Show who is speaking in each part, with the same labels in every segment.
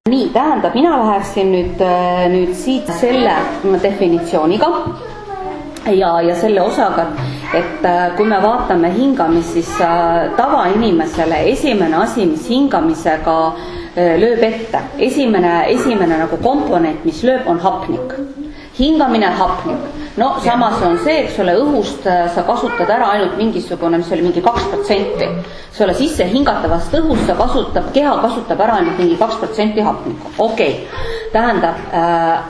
Speaker 1: Nii, tähendab, mina läheksin nüüd siit selle definitsiooniga ja selle osaga, et kui me vaatame hingamist, siis tavainimesele esimene asi, mis hingamisega lööb ette, esimene nagu komponent, mis lööb, on hapnik. Hingamine, hapnik. No samas on see, eks ole, õhust sa kasutad ära ainult mingisugune, mis oli mingi 2%. See ole sisse hingatavast õhust, keha kasutab ära ainult mingi 2% hapnikku. Okei. Tähendab,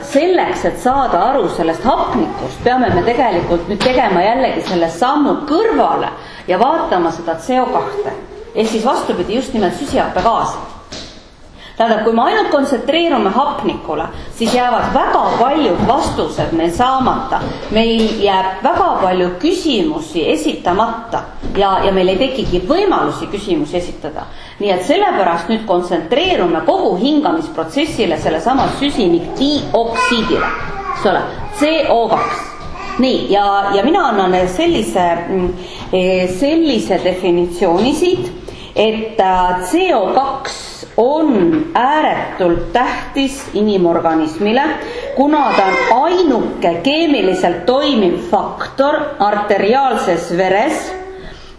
Speaker 1: selleks, et saada aru sellest hapnikust, peame me tegelikult nüüd tegema jällegi selle sammu kõrvale ja vaatama seda CO2. Ehk siis vastupidi just nimelt süsihappegaasi. Tähendab, kui me ainult kontsentreerume hapnikule, siis jäävad väga paljud vastused meil saamata. Meil jääb väga palju küsimusi esitamata ja meil ei tekigi võimalusi küsimusi esitada. Nii et sellepärast nüüd kontsentreerume kogu hingamisprotsessile sellesama süsinikdioksiidile, CO2. Nii, ja mina annan sellise definitsiooni siit, et CO2 on ääretult tähtis inimorganismile, kuna ta on ainuke keemiliselt toimiv faktor arteriaalses veres,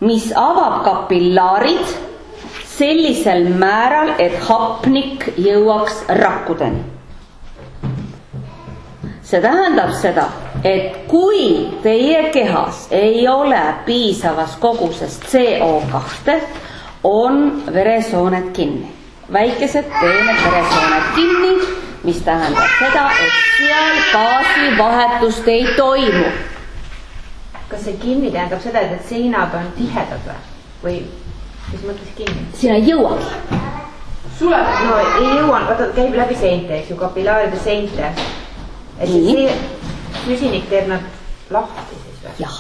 Speaker 1: mis avab kapillaarid sellisel määral, et hapnik jõuaks rakkudeni. See tähendab seda, et kui teie kehas ei ole piisavas koguses CO2, on veresooned kinni. Väikesed peened veresooned kinni, mis tähendab seda, et seal gaasivahetust ei toimu.
Speaker 2: Kas see kinni tähendab seda, et seinad on tihedad või mis mõttes kinni?
Speaker 1: Siin ei jõuagi.
Speaker 2: No ei jõua, vaata, käib läbi seinte, eks ju, kapillaaride seinte. Et see süsinik teeb nad lahti siis või?
Speaker 1: Jah.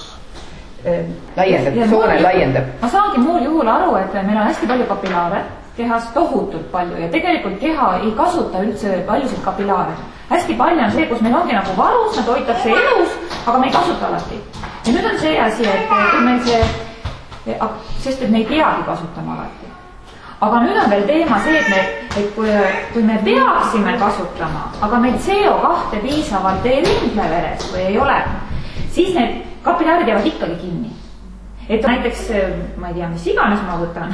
Speaker 3: Laiendab, soone laiendab.
Speaker 4: Ma saangi muul juhul aru, et meil on hästi palju kapillaare, kehas tohutult palju ja tegelikult keha ei kasuta üldse paljusid kapillaare. Hästi palju on see, kus meil ongi nagu varus, nad hoitakse elus, aga me ei kasuta alati. Ja nüüd on see asi, et kui meil sest et me ei peagi kasutama alati. Aga nüüd on veel teema see, et kui me peaksime kasutama, aga meil CO2 piisavalt ei ringle veres või ei ole, siis need kapillaarid jäävad ikkagi kinni. Et näiteks, ma ei tea, mis iganes ma võtan,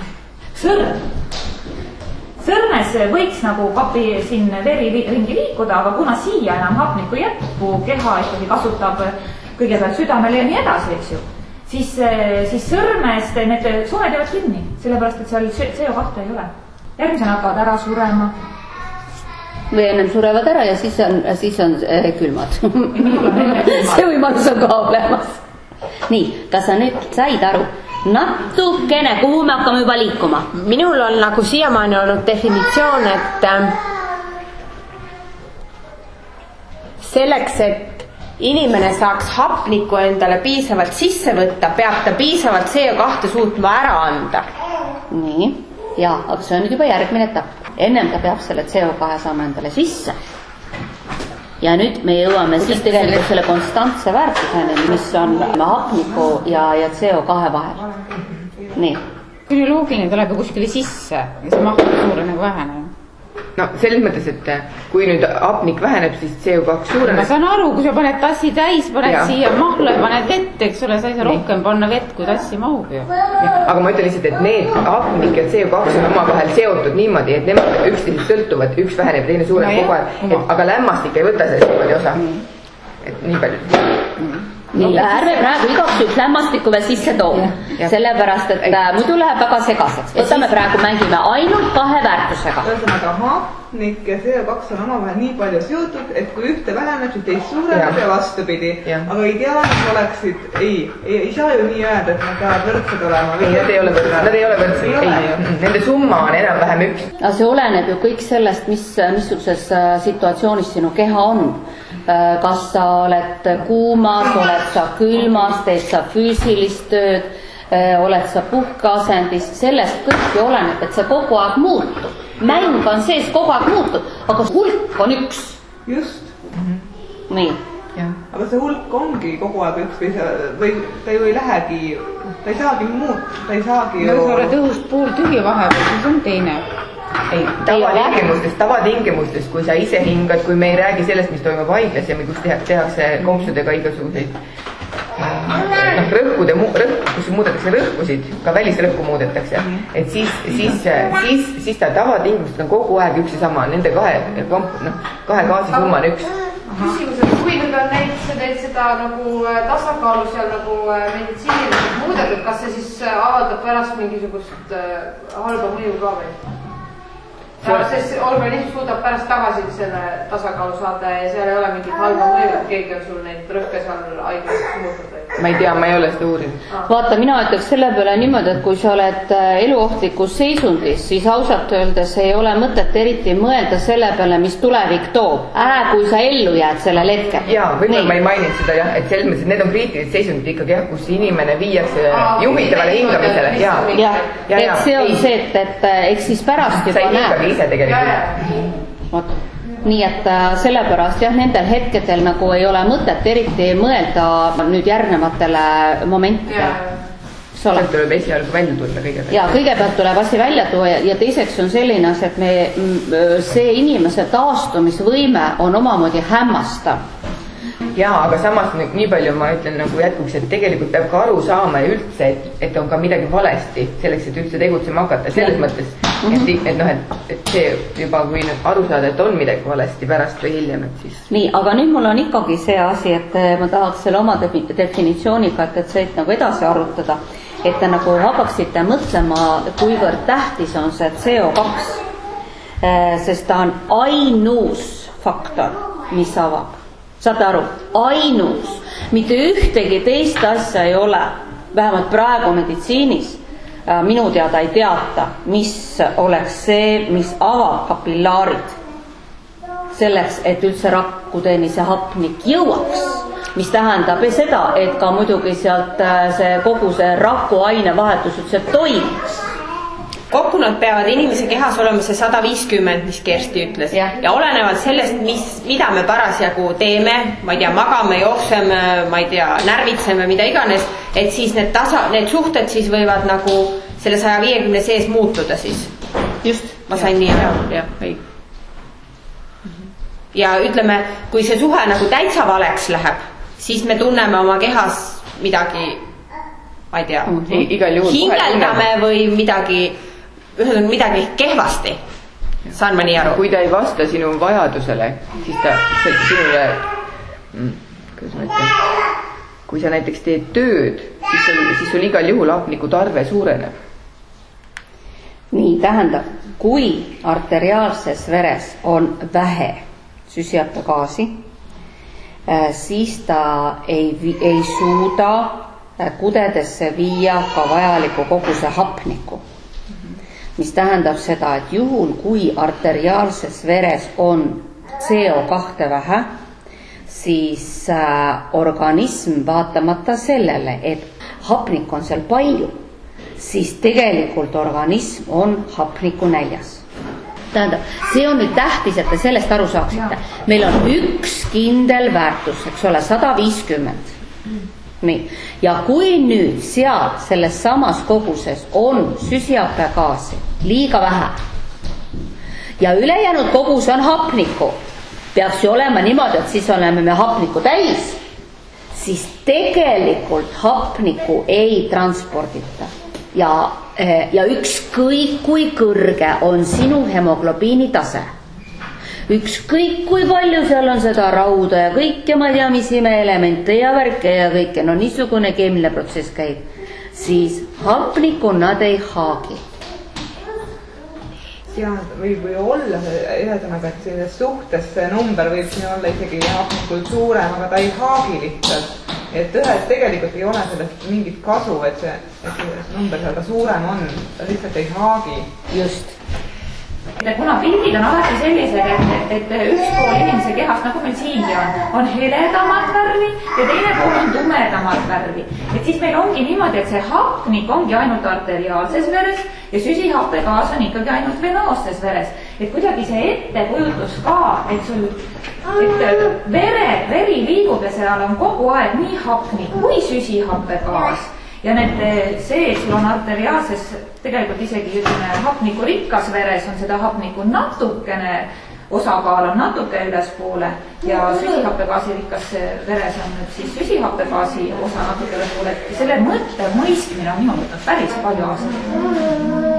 Speaker 4: sõrm. Sõrmes võiks nagu siin veri ringi liikuda, aga kuna siia enam hapnikku jätku, keha ikkagi kasutab kõigepealt südamele ja nii edasi, eks ju, siis sõrmest need sooned jäävad kinni, sellepärast, et seal CO2 ei ole. Järgmisena hakkavad ära surema.
Speaker 1: Või ennem surevad ära ja siis on külmad. See võimalus on ka olemas. Nii, kas sa nüüd said aru? Natukene, kuhu me hakkame juba liikuma?
Speaker 2: Minul on nagu siiamaani olnud definitsioon, et selleks, et inimene saaks hapnikku endale piisavalt sisse võtta, peab ta piisavalt CO2 suutma ära anda.
Speaker 1: Nii, ja, aga see on nüüd juba järgmine etapp. Ennem ta peab selle CO2 saama endale sisse. Ja nüüd me jõuame siis tegelikult selle konstantse väärtuseni, mis on hapniku ja CO2 vahel. Nii.
Speaker 5: Küll loogiline tuleb ju kuskile sisse ja see maht suure nagu väheneb.
Speaker 3: No selles mõttes, et kui nüüd hapnik väheneb, siis CO2 suureneb.
Speaker 5: Ma saan aru, kui sa paned tassi täis, paned siia mahla ja paned vett, eks ole, sa ei saa rohkem panna vett, kui tassi mahub ju.
Speaker 3: Aga ma ütlen lihtsalt, et need hapnik ja CO2 on omavahel seotud niimoodi, et nemad üksteisest sõltuvad, üks väheneb, teine suureneb kogu aeg, aga lämmastik ei võta sellest niimoodi osa. Et nii palju.
Speaker 1: Nii, ärme praegu igaks üks lämmastikku veel sisse too, sellepärast, et muidu läheb väga segaseks. Võtame praegu mängime ainult kahe väärtusega.
Speaker 6: Ühesõnaga hapnik ja CO2 on omavahel nii palju seotud, et kui ühte väheneb, siis teist suureneb ja vastupidi. Aga ideaalis oleksid, ei saa ju nii öelda, et nad peavad võrdsed olema.
Speaker 3: Nad ei ole võrdsed. Nende summa on enam-vähem üks.
Speaker 1: See oleneb ju kõik sellest, missuguses situatsioonis sinu keha on. Kas sa oled kuumas, oled sa külmas, teed sa füüsilist tööd, oled sa puhkeasendis, sellest kõik ju oleneb, et see kogu aeg muutub. mäng on sees kogu aeg muutub, aga hulk on üks.
Speaker 6: Just.
Speaker 1: Nii.
Speaker 6: Aga see hulk ongi kogu aeg üks või ta ju ei lähegi, ta ei saagi muud, ta ei saagi
Speaker 5: ju... Kui sa oled õhust pool tühja vahepeal, siis on teine.
Speaker 3: Ei, tavatingimustes, kui sa ise hingad, kui me ei räägi sellest, mis toimub haiglas ja kus tehakse kompsudega igasuguseid rõhkude, kus muudetakse rõhkusid, ka välisrõhku muudetakse, et siis ta tavatingimused on kogu aeg üks ja sama, nende kahe gaasisumma on üks.
Speaker 2: Küsimus, et kui nüüd on näiteks seda nagu tasakaalu seal nagu meditsiiniliselt muudetud, kas see siis avaldab pärast mingisugust halba mõju ka või? Sest organism suudab pärast tagasi selle tasakaalu saada ja seal ei ole mingit halba mõju, et keegi on sul neid rõhke seal haiglas muutnud või?
Speaker 3: Ma ei tea, ma ei ole seda uurinud.
Speaker 1: Vaata, mina ütleks selle peale niimoodi, et kui sa oled eluohtlikus seisundis, siis ausalt öeldes ei ole mõtet eriti mõelda selle peale, mis tulevik toob. Kui sa ellu jääd sellel hetkel.
Speaker 3: Jaa, võib-olla ma ei maininud seda jah, et selles mõttes, et need on kriitilised seisundid ikkagi jah, kus inimene viiakse juhitavale hingamisele.
Speaker 1: Et see on see, et eks siis pärast juba näeb.
Speaker 3: Ise tegelikult.
Speaker 1: Nii et sellepärast jah, nendel hetkedel nagu ei ole mõtet eriti mõelda nüüd järgnevatele momentidele.
Speaker 3: Sealt tuleb esialgu välja tulla kõigepealt.
Speaker 1: Ja kõigepealt tuleb asi välja tuua ja teiseks on selline, et see inimese taastumisvõime on omamoodi hämmastav.
Speaker 3: Jaa, aga samas nii palju ma ütlen nagu jätkuks, et tegelikult peab ka aru saama ja üldse, et on ka midagi valesti selleks, et üldse tegutsema hakata. Selles mõttes, et see juba kui nüüd aru saada, et on midagi valesti pärast või hiljem, et siis...
Speaker 1: Nii, aga nüüd mul on ikkagi see asi, et ma tahaks selle oma definitsiooniga, et see nagu edasi arutada, et te nagu hakkaksite mõtlema, kuivõrd tähtis on see CO2, sest ta on ainus faktor, mis avab. Saate aru, ainus, mitte ühtegi teist asja ei ole, vähemalt praegu meditsiinis minu teada ei teata, mis oleks see, mis avab kapillaarid selleks, et üldse rakkudeni see hapnik jõuaks, mis tähendab seda, et ka muidugi sealt kogu see rakuaine vahetus üldse toimuks.
Speaker 7: Kokku nad peavad inimese kehas olema see 150, mis Kersti ütles. Ja olenevalt sellest, mida me parasjagu teeme, ma ei tea, magame, jookseme, ma ei tea, närvitseme, mida iganes, et siis need suhted siis võivad nagu selle 150 sees muutuda siis.
Speaker 1: Just.
Speaker 7: Ma sain nii aru, jah, õig. Ja ütleme, kui see suhe nagu täitsa valeks läheb, siis me tunneme oma kehas midagi, ma ei tea, hingeldame või midagi kehvasti. Saan ma nii aru?
Speaker 3: Kui ta ei vasta sinu vajadusele, siis ta sinule, kui sa näiteks teed tööd, siis sul igal juhul hapniku tarve suureneb.
Speaker 1: Nii, tähendab, kui arteriaalses veres on vähe süsihappegaasi, siis ta ei suuda kudedesse viia ka vajaliku koguse hapniku. Mis tähendab seda, et juhul, kui arteriaalses veres on CO2 vähe, siis organism vaatamata sellele, et hapnik on seal palju, siis tegelikult organism on hapniku näljas. Tähendab, see on nüüd tähtis, et te sellest aru saaksite. Meil on üks kindel väärtus, eks ole, 150. Nii. Ja kui nüüd seal selles samas koguses on süsihappegaasi liiga vähe ja ülejäänud kogus on hapnikku, peaks ju olema niimoodi, et siis oleme me hapnikku täis, siis tegelikult hapnikku ei transpordita ja ükskõik kui kõrge on sinu hemoglobiini tase, ükskõik kui palju seal on seda rauda ja kõik ja ma ei tea, mis imeelemente ja värke ja kõike, no niisugune keemiline protsess käib, siis hapnikku nad ei haagi.
Speaker 6: Ja võib olla ühesõnaga, et selles suhtes see number võib siin olla isegi hapnikult suurem, aga ta ei haagi lihtsalt. Et ühes tegelikult ei ole sellest mingit kasu, et see number seal ka suurem on, ta lihtsalt ei haagi.
Speaker 1: Just.
Speaker 4: kuna pildid on alati sellised, et üks pool inimese kehast, nagu meil siingi on heledamat värvi ja teine pool on tumedamat värvi. Et siis meil ongi niimoodi, et see hapnik ongi ainult arteriaalses veres ja süsihappegaas on ikkagi ainult venoosses veres. Et kuidagi see ettekujutus ka, et veri liigub ja seal on kogu aeg nii hapnik kui süsihappegaas. Ja see, et sul on arteriaalses, tegelikult isegi ütleme hapnikurikkas veres on seda hapniku natukene, osakaal on natuke ülespoole ja süsihappegaasirikkas veres on nüüd siis süsihappegaasi osa natuke ülespoole. Selle mõtte mõistmine on minu võtnud päris palju aastaid.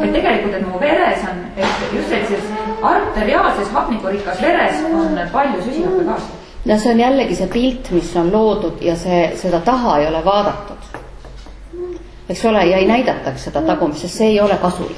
Speaker 4: Et tegelikult, et mu veres on, et just sellises arteriaalses hapnikurikkas veres on palju süsihappegaasi.
Speaker 1: No see on jällegi see pilt, mis on loodud ja seda taha ei ole vaadatud. Eks ole, ja ei näidataks seda tagumist, sest see ei ole kasulik.